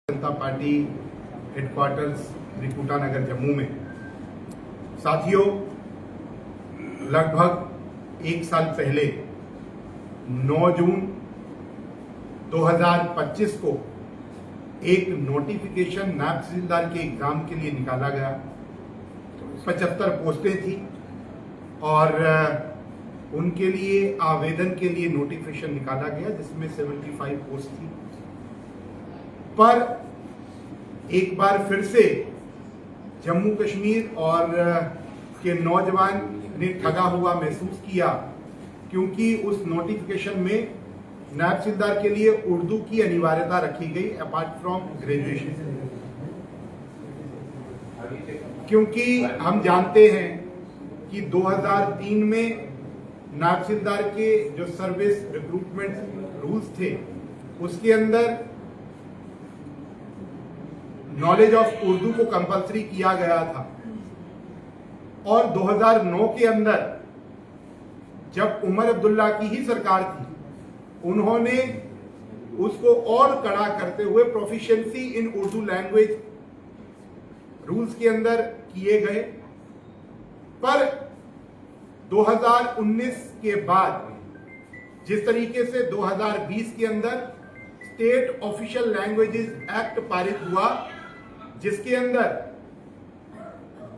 जनता party headquarters Trikuta Nagar Jammu में। साथियों, लगभग एक साल पहले 9 जून 2025 को एक नोटिफिकेशन नायब तहसीलदार के एग्जाम के लिए निकाला गया। 75 पोस्टें थी और उनके लिए आवेदन के लिए नोटिफिकेशन निकाला गया, जिसमें 75 पोस्ट थी। पर एक बार फिर से जम्मू कश्मीर और के नौजवान ने ठगा हुआ महसूस किया, क्योंकि उस नोटिफिकेशन में नायब तहसीलदार के लिए उर्दू की अनिवार्यता रखी गई अपार्ट फ्रॉम ग्रेजुएशन। क्योंकि हम जानते हैं कि 2003 में नायब तहसीलदार के जो सर्विस रिक्रूटमेंट रूल्स थे, उसके अंदर नॉलेज ऑफ उर्दू को कंपलसरी किया गया था। और 2009 के अंदर जब उमर अब्दुल्ला की ही सरकार थी, उन्होंने उसको और कड़ा करते हुए प्रोफिशिएंसी इन उर्दू लैंग्वेज रूल्स के अंदर किए गए। पर 2019 के बाद जिस तरीके से 2020 के अंदर स्टेट ऑफिशियल लैंग्वेजेस एक्ट पारित हुआ, जिसके अंदर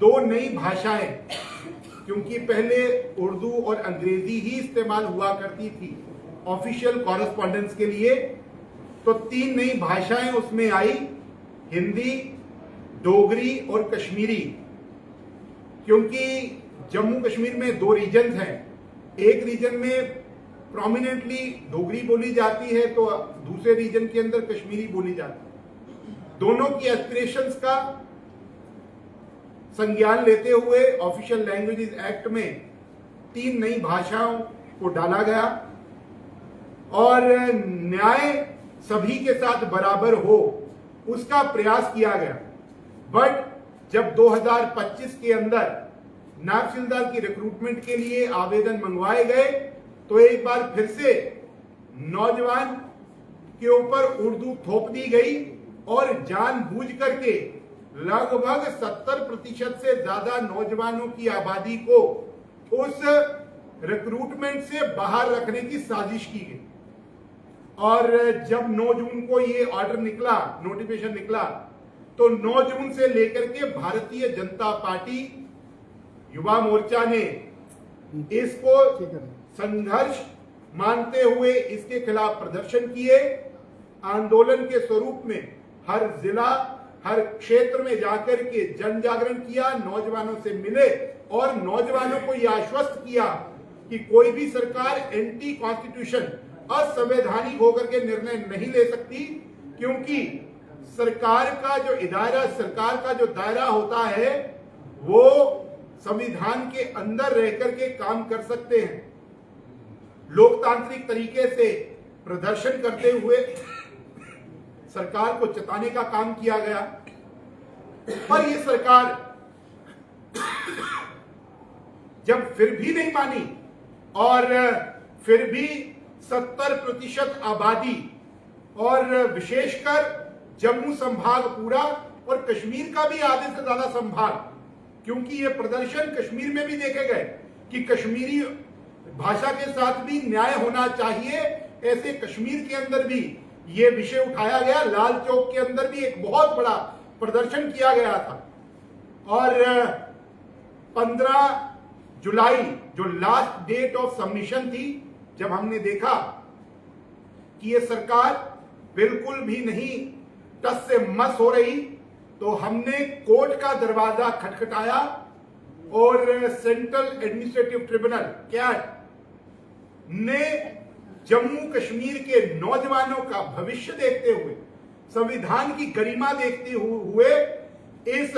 2 नई भाषाएं, क्योंकि पहले उर्दू और अंग्रेजी ही इस्तेमाल हुआ करती थी ऑफिशियल कॉरेस्पॉन्डेंस के लिए, तो 3 नई भाषाएं उसमें आई, हिंदी, डोगरी और कश्मीरी। क्योंकि जम्मू कश्मीर में 2 रीजन हैं, एक रीजन में प्रोमिनेंटली डोगरी बोली जाती है तो दूसरे रीजन के अंदर कश्मीरी बोली जाती है। दोनों की एस्पिरेशंस का संज्ञान लेते हुए ऑफिशियल लैंग्वेजेस एक्ट में 3 नई भाषाओं को डाला गया और न्याय सभी के साथ बराबर हो, उसका प्रयास किया गया। बट जब 2025 के अंदर नायब तहसीलदार की रिक्रूटमेंट के लिए आवेदन मंगवाए गए, तो एक बार फिर से नौजवान के ऊपर उर्दू थोप दी गई और जानबूझ करके लगभग 70% से ज्यादा नौजवानों की आबादी को उस रिक्रूटमेंट से बाहर रखने की साजिश की गई। और जब 9 जून को ये ऑर्डर निकला, नोटिफिकेशन निकला, तो 9 जून से लेकर के भारतीय जनता पार्टी युवा मोर्चा ने इसको संघर्ष मानते हुए इसके खिलाफ प्रदर्शन किए। आंदोलन के स्वरूप में हर जिला, हर क्षेत्र में जाकर के जन जागरण किया, नौजवानों से मिले और नौजवानों को यह आश्वस्त किया कि कोई भी सरकार एंटी कॉन्स्टिट्यूशन, असंवैधानिक होकर के निर्णय नहीं ले सकती, क्योंकि सरकार का जो दायरा होता है वो संविधान के अंदर रहकर के काम कर सकते हैं। लोकतांत्रिक तरीके से प्रदर्शन करते हुए सरकार को चताने का काम किया गया। पर यह सरकार जब फिर भी नहीं मानी और फिर भी 70% आबादी और विशेषकर जम्मू संभाग पूरा और कश्मीर का भी आधे से ज्यादा संभाग, क्योंकि ये प्रदर्शन कश्मीर में भी देखे गए कि कश्मीरी भाषा के साथ भी न्याय होना चाहिए, ऐसे कश्मीर के अंदर भी ये विषय उठाया गया। लाल चौक के अंदर भी एक बहुत बड़ा प्रदर्शन किया गया था और 15 जुलाई जो लास्ट डेट ऑफ सबमिशन थी, जब हमने देखा कि ये सरकार बिल्कुल भी नहीं टस से मस हो रही, तो हमने कोर्ट का दरवाजा खटखटाया और सेंट्रल एडमिनिस्ट्रेटिव ट्रिब्यूनल कैट ने जम्मू कश्मीर के नौजवानों का भविष्य देखते हुए, संविधान की गरिमा देखते हुए इस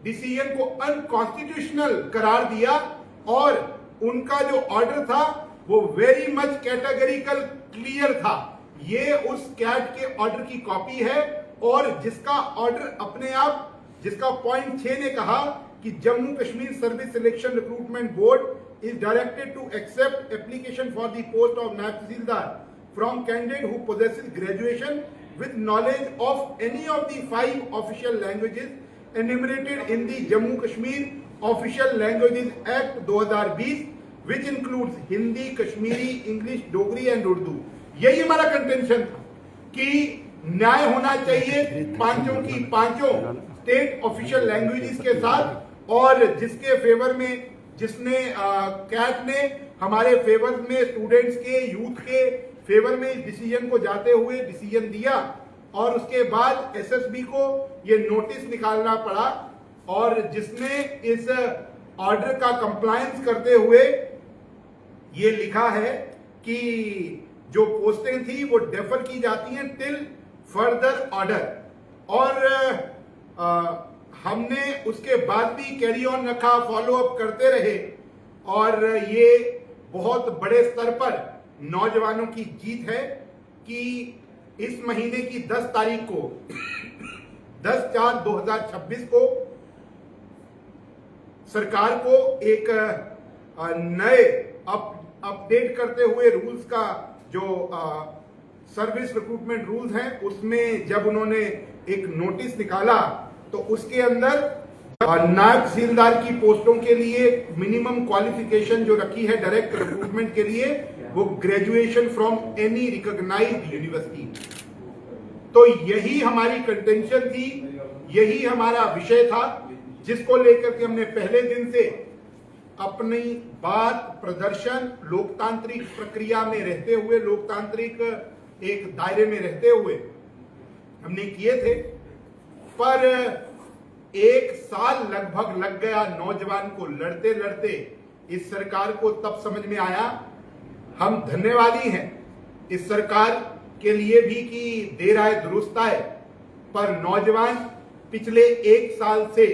डिसीजन को अनकॉन्स्टिट्यूशनल करार दिया। और उनका जो ऑर्डर था वो वेरी मच कैटेगरिकल क्लियर था। ये उस कैट के ऑर्डर की कॉपी है और जिसका ऑर्डर अपने आप, जिसका पॉइंट 6 ने कहा कि Jammu Kashmir service selection recruitment board is directed to accept application for the post of Naib Tahsildar from candidate who possesses graduation with knowledge of any of the 5 official languages enumerated in the Jammu Kashmir Official Languages Act 2020 which includes Hindi, Kashmiri, English, Dogri and Urdu। यही हमारा contention था कि न्याय होना चाहिए पांचों की पांचों स्टेट ऑफिशियल लैंग्वेजेस के साथ, और जिसके फेवर में जिसने कैट ने हमारे फेवर में स्टूडेंट्स के यूथ के फेवर में इस डिसीजन को जाते हुए डिसीजन दिया, और उसके बाद एसएसबी को ये नोटिस निकालना पड़ा, और जिसने इस ऑर्डर का कंप्लायंस करते हुए ये लिखा है कि जो पोस्टें थी वो डेफर की जाती हैं टिल फर्दर ऑर्डर। और हमने उसके बाद भी कैरी ऑन रखा, फॉलो अप करते रहे, और ये बहुत बड़े स्तर पर नौजवानों की जीत है कि इस महीने की 10 तारीख को 10/4/2026 को सरकार को एक नए अपडेट करते हुए रूल्स का जो सर्विस रिक्रूटमेंट रूल्स हैं उसमें जब उन्होंने एक नोटिस निकाला तो उसके अंदर नायब तहसीलदार की पोस्टों के लिए मिनिमम क्वालिफिकेशन जो रखी है डायरेक्ट रिक्रूटमेंट के लिए वो graduation from any recognised university. तो यही हमारी कंटेंशन थी, यही हमारा विषय था जिसको लेकर के हमने पहले दिन से अपनी बात प्रदर्शन लोकतांत्रिक प्रक्रिया में रहते हुए, लोकतांत्रिक एक दायरे में रहते हुए हमने किए थे। पर 1 साल लगभग लग गया नौजवान को लड़ते लड़ते। इस सरकार को तब समझ में आया, हम धन्यवादी हैं इस सरकार के लिए भी कि देर आए दुरुस्त आए, पर नौजवान पिछले 1 साल से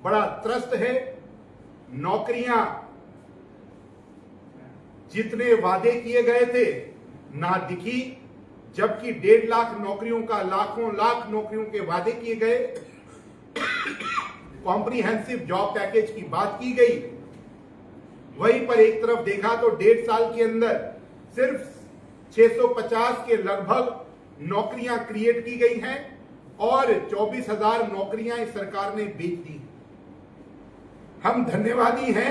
बड़ा त्रस्त है। नौकरियां जितने वादे किए गए थे ना दिखी, जबकि 1.5 लाख नौकरियों का लाखों लाख नौकरियों के वादे किए गए। कॉम्प्रिहेंसिव जॉब पैकेज की बात की गई, वहीं पर एक तरफ देखा तो 1.5 साल के अंदर सिर्फ 650 के लगभग नौकरियां क्रिएट की गई हैं और 24,000 नौकरियां इस सरकार ने बेच दी। हम धन्यवादी हैं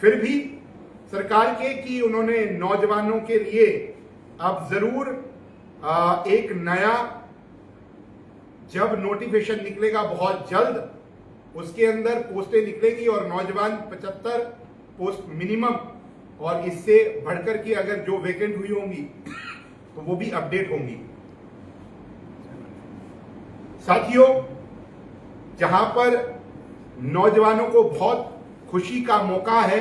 फिर भी सरकार के कि उन्होंने नौजवानों के लिए अब जरूर एक नया जब नोटिफिकेशन निकलेगा बहुत जल्द उसके अंदर पोस्टें निकलेगी और नौजवान 75 पोस्ट मिनिमम और इससे बढ़कर के अगर जो वैकेंट हुई होंगी तो वो भी अपडेट होंगी। साथियों, जहां पर नौजवानों को बहुत खुशी का मौका है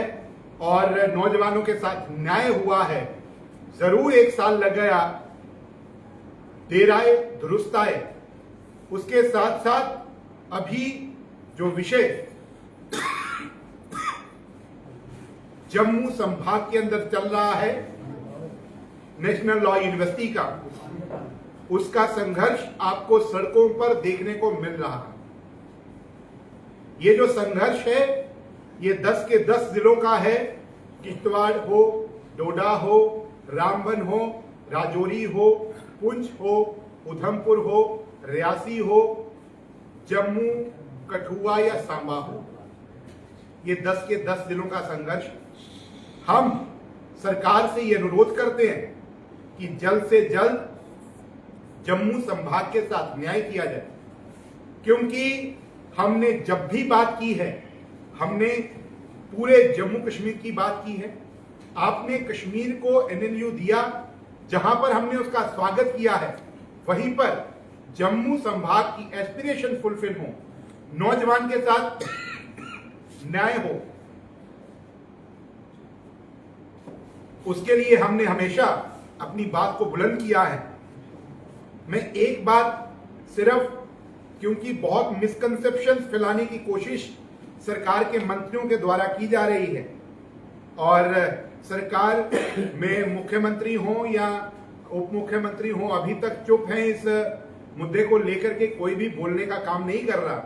और नौजवानों के साथ न्याय हुआ है, जरूर 1 साल लग गया, देर आए दुरुस्त आए। उसके साथ साथ अभी जो विषय जम्मू संभाग के अंदर चल रहा है नेशनल लॉ यूनिवर्सिटी का, उसका संघर्ष आपको सड़कों पर देखने को मिल रहा है। ये जो संघर्ष है ये 10 के 10 जिलों का है। किश्तवाड़ हो, डोडा हो, रामबन हो, राजौरी हो, पुंछ हो, उधमपुर हो, रियासी हो, जम्मू, कठुआ या सांबा हो, ये 10 के 10 जिलों का संघर्ष। हम सरकार से ये अनुरोध करते हैं कि जल्द से जल्द जम्मू संभाग के साथ न्याय किया जाए, क्योंकि हमने जब भी बात की है हमने पूरे जम्मू कश्मीर की बात की है। आपने कश्मीर को एनएलयू दिया, जहां पर हमने उसका स्वागत किया है, वहीं पर जम्मू संभाग की एस्पिरेशन फुलफिल हो, नौजवान के साथ न्याय हो, उसके लिए हमने हमेशा अपनी बात को बुलंद किया है। मैं एक बात सिर्फ, क्योंकि बहुत मिसकंसेप्शन फैलाने की कोशिश सरकार के मंत्रियों के द्वारा की जा रही है और सरकार में मुख्यमंत्री हो या उप मुख्यमंत्री हो अभी तक चुप हैं, इस मुद्दे को लेकर के कोई भी बोलने का काम नहीं कर रहा।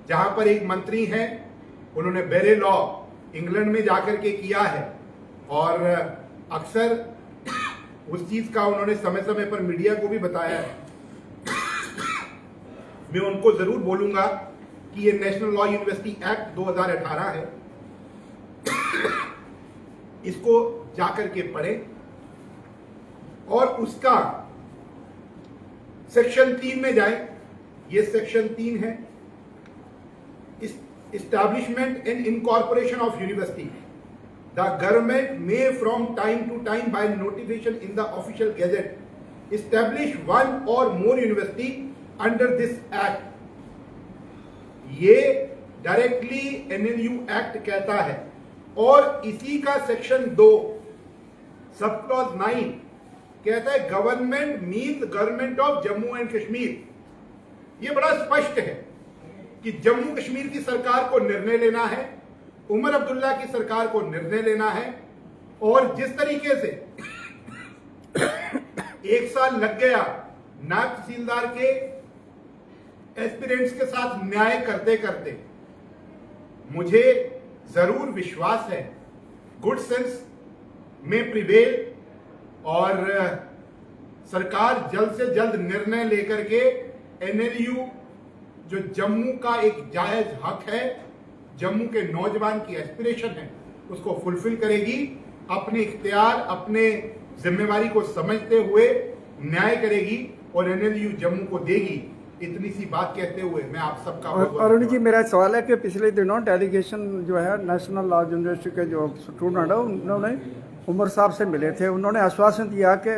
जहां पर एक मंत्री हैं, उन्होंने बेरे लॉ इंग्लैंड में जाकर के किया है और अक्सर उस चीज का उन्होंने समय समय पर मीडिया को भी बताया है। मैं उनको जरूर बोलूंगा कि ये नेशनल लॉ यूनिवर्सिटी एक्ट 2018 है, इसको जाकर के पढ़ें और उसका सेक्शन 3 में जाएं। ये सेक्शन 3 है, Establishment and incorporation of university. The government may from time to time by notification in the official gazette establish one or more university under this act. ये डायरेक्टली NLU एक्ट कहता है और इसी का सेक्शन 2 सब क्लॉज 9 कहता है government means government of Jammu and Kashmir. ये बड़ा स्पष्ट है कि जम्मू कश्मीर की सरकार को निर्णय लेना है, उमर अब्दुल्ला की सरकार को निर्णय लेना है। और जिस तरीके से 1 साल लग गया नायब तहसीलदार के एस्पिरेंट्स के साथ न्याय करते करते, मुझे जरूर विश्वास है गुड सेंस में प्रिवेल और सरकार जल्द से जल्द निर्णय लेकर के NLU जो जम्मू का एक जायज हक है, जम्मू के नौजवान की एस्पिरेशन है, उसको फुलफिल करेगी। अपने इख्तियार, अपने जिम्मेवारी को समझते हुए न्याय करेगी और NLU जम्मू को देगी। इतनी सी बात कहते हुए मैं आप सबका अरुण जी, मेरा सवाल है कि पिछले दिनों डेलीगेशन जो है नेशनल लॉ यूनिवर्सिटी के जो स्टूडेंट है उन्होंने उमर साहब से मिले थे। उन्होंने आश्वासन दिया कि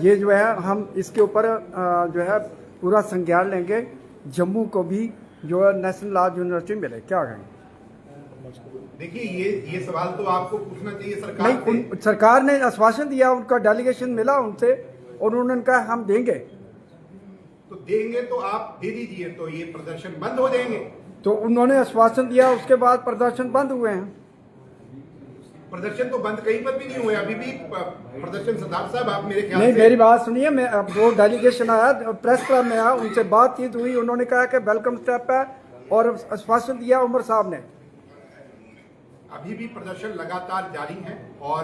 ये जो है हम इसके ऊपर जो है पूरा संज्ञान लेंगे, जम्मू को भी जो है नेशनल लॉ यूनिवर्सिटी मिले। क्या कहेंगे? देखिए, ये सवाल तो आपको पूछना चाहिए सरकार नहीं, सरकार ने आश्वासन दिया, उनका डेलीगेशन मिला उनसे और उन्होंने कहा हम देंगे। तो देंगे तो आप दे दीजिए, तो ये प्रदर्शन बंद हो जाएंगे। तो उन्होंने आश्वासन दिया, उसके बाद प्रदर्शन बंद हुए हैं। प्रदर्शन तो बंद कहीं पर भी नहीं हुए, अभी भी प्रदर्शन सरदार साहब आप मेरे ख्याल नहीं, से मेरी बात सुनिए। मैं अब वो डेलीगेशन आया, प्रेस क्लब में आया, उनसे बातचीत हुई, उन्होंने कहा कि वेलकम स्टेप है और आश्वासन दिया उमर साहब ने। अभी भी प्रदर्शन लगातार जारी है और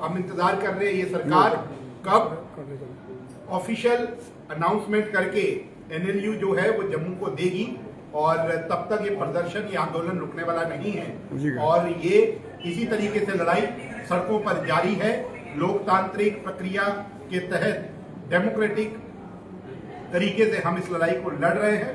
हम इंतजार कर रहे हैं ये सरकार कब ऑफिशियल अनाउंसमेंट करके NLU जो है वो जम्मू को देगी। और तब तक ये प्रदर्शन, ये आंदोलन रुकने वाला नहीं है और ये इसी तरीके से लड़ाई सड़कों पर जारी है। लोकतांत्रिक प्रक्रिया के तहत डेमोक्रेटिक तरीके से हम इस लड़ाई को लड़ रहे हैं।